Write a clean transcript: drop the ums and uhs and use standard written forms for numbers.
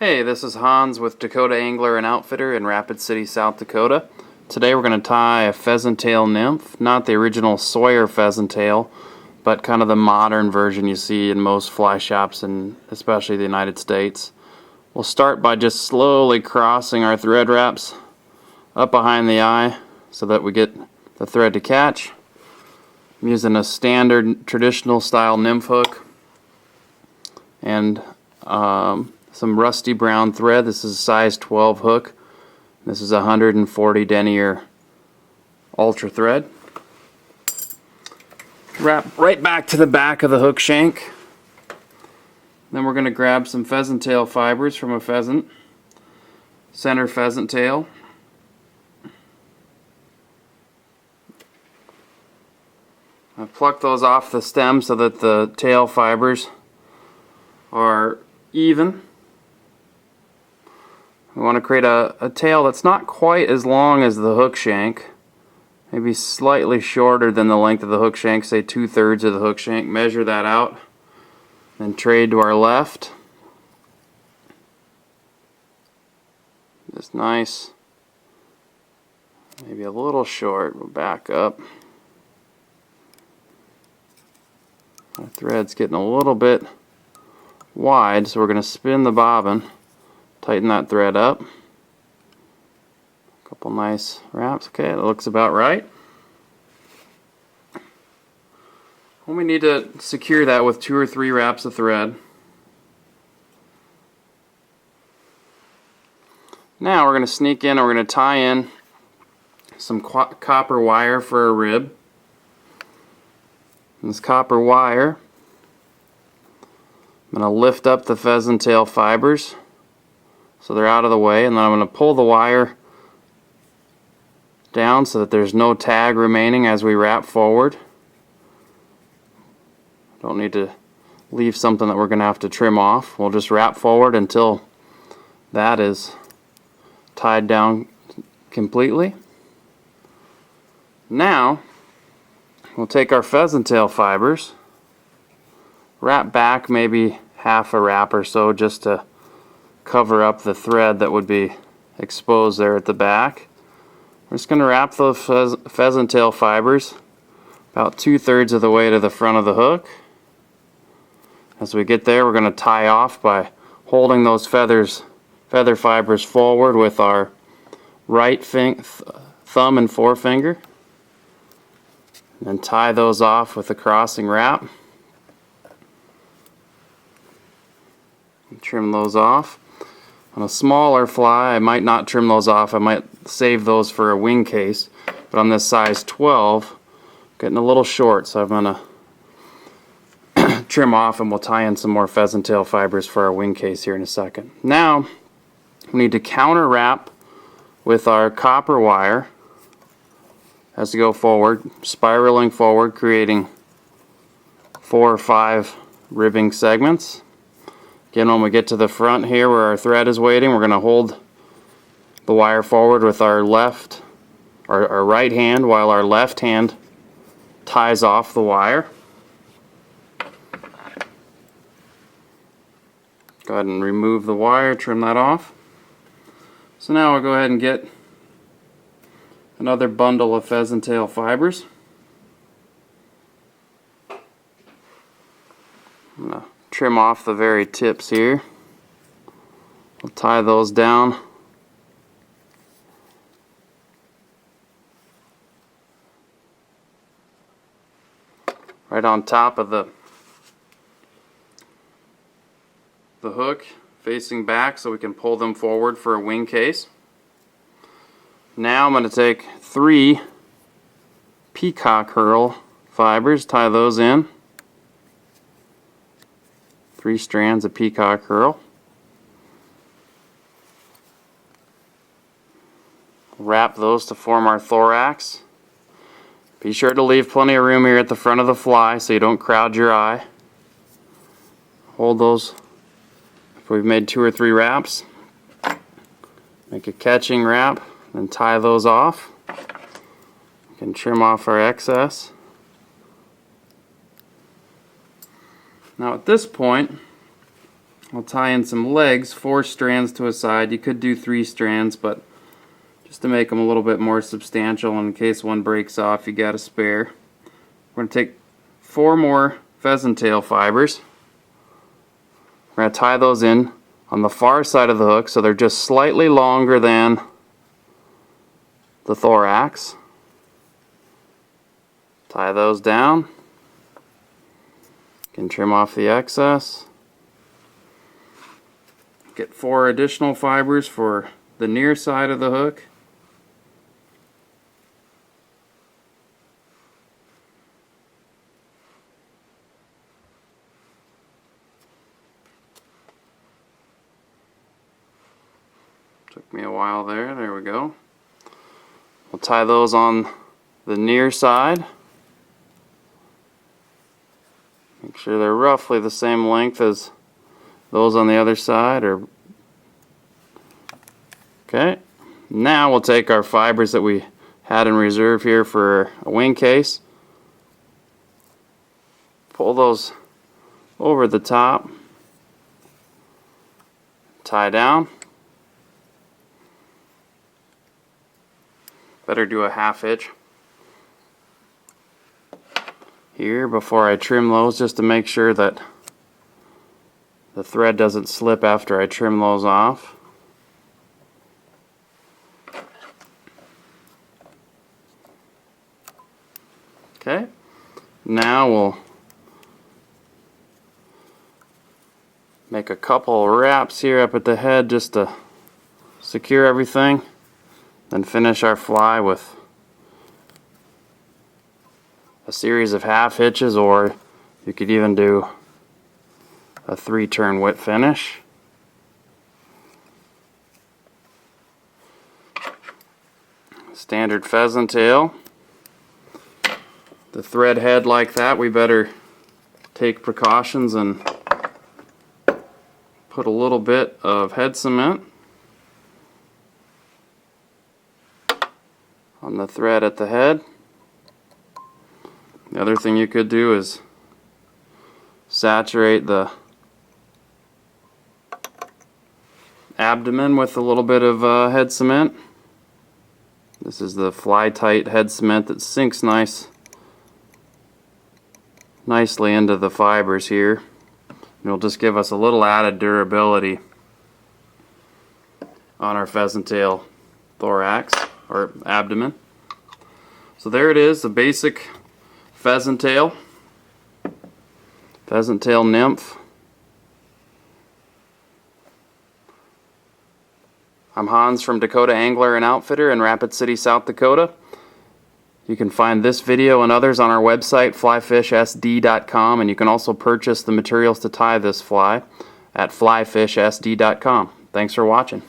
Hey, this is Hans with Dakota Angler and Outfitter in Rapid City, South Dakota. Today we're going to tie a pheasant tail nymph, not the original Sawyer pheasant tail, but kind of the modern version you see in most fly shops and especially the United States. We'll start by just slowly crossing our thread wraps up behind the eye so that we get the thread to catch. I'm using a standard traditional style nymph hook and some rusty brown thread. This is a size 12 hook. This is a 140 denier ultra thread. Wrap right back to the back of the hook shank. Then we're going to grab some pheasant tail fibers from a pheasant, center pheasant tail. I pluck those off the stem so that the tail fibers are even. We want to create a tail that's not quite as long as the hook shank, maybe slightly shorter than the length of the hook shank, say 2/3 of the hook shank. Measure that out, then trade to our left. Just nice, maybe a little short. We'll back up. Our thread's getting a little bit wide, so we're going to spin the bobbin. Tighten that thread up. A couple nice wraps. Okay, it looks about right. We need to secure that with 2 or 3 wraps of thread. Now we're going to sneak in and we're going to tie in some copper wire for a rib. And this copper wire, I'm going to lift up the pheasant tail fibers so they're out of the way, and then I'm going to pull the wire down so that there's no tag remaining as we wrap forward. Don't need to leave something that we're going to have to trim off. We'll just wrap forward until that is tied down completely. Now we'll take our pheasant tail fibers, wrap back maybe half a wrap or so just to cover up the thread that would be exposed there at the back. We're just going to wrap those pheasant tail fibers about 2/3 of the way to the front of the hook. As we get there, we're going to tie off by holding those feather fibers forward with our right thumb and forefinger, and then tie those off with a crossing wrap. Trim those off. On a smaller fly, I might not trim those off. I might save those for a wing case. But on this size 12, getting a little short, so I'm going to trim off, and we'll tie in some more pheasant tail fibers for our wing case here in a second. Now, we need to counter wrap with our copper wire as we go forward, spiraling forward, creating 4 or 5 ribbing segments. Again, when we get to the front here where our thread is waiting, we're going to hold the wire forward with our right hand while our left hand ties off the wire. Go ahead and remove the wire, trim that off. So now we'll go ahead and get another bundle of pheasant tail fibers. I'm going to trim off the very tips here. We'll tie those down right on top of the hook, facing back, so we can pull them forward for a wing case. Now I'm going to take 3 peacock herl fibers, tie those in. 3 strands of peacock herl. Wrap those to form our thorax. Be sure to leave plenty of room here at the front of the fly so you don't crowd your eye. Hold those. If we've made 2 or 3 wraps, make a catching wrap, then tie those off. We can trim off our excess. Now at this point, I'll tie in some legs, 4 strands to a side. You could do 3 strands, but just to make them a little bit more substantial in case one breaks off, you got a spare. We're going to take 4 more pheasant tail fibers. We're going to tie those in on the far side of the hook so they're just slightly longer than the thorax. Tie those down. You can trim off the excess. Get 4 additional fibers for the near side of the hook. Took me a while there. There we go. We'll tie those on the near side. Make sure they're roughly the same length as those on the other side. Okay. Now we'll take our fibers that we had in reserve here for a wing case. Pull those over the top. Tie down. Better do a 1/2 hitch here before I trim those, just to make sure that the thread doesn't slip after I trim those off. Okay, now we'll make a couple wraps here up at the head just to secure everything, then finish our fly with a series of 1/2 hitches, or you could even do a 3-turn whip finish. Standard pheasant tail. The thread head like that, we better take precautions and put a little bit of head cement on the thread at the head. The other thing you could do is saturate the abdomen with a little bit of head cement. This is the fly tight head cement that sinks nicely into the fibers here. It'll just give us a little added durability on our pheasant tail thorax or abdomen. So there it is, the basic pheasant tail nymph. I'm Hans from Dakota Angler and Outfitter in Rapid City, South Dakota. You can find this video and others on our website, flyfishsd.com, and you can also purchase the materials to tie this fly at flyfishsd.com. Thanks for watching.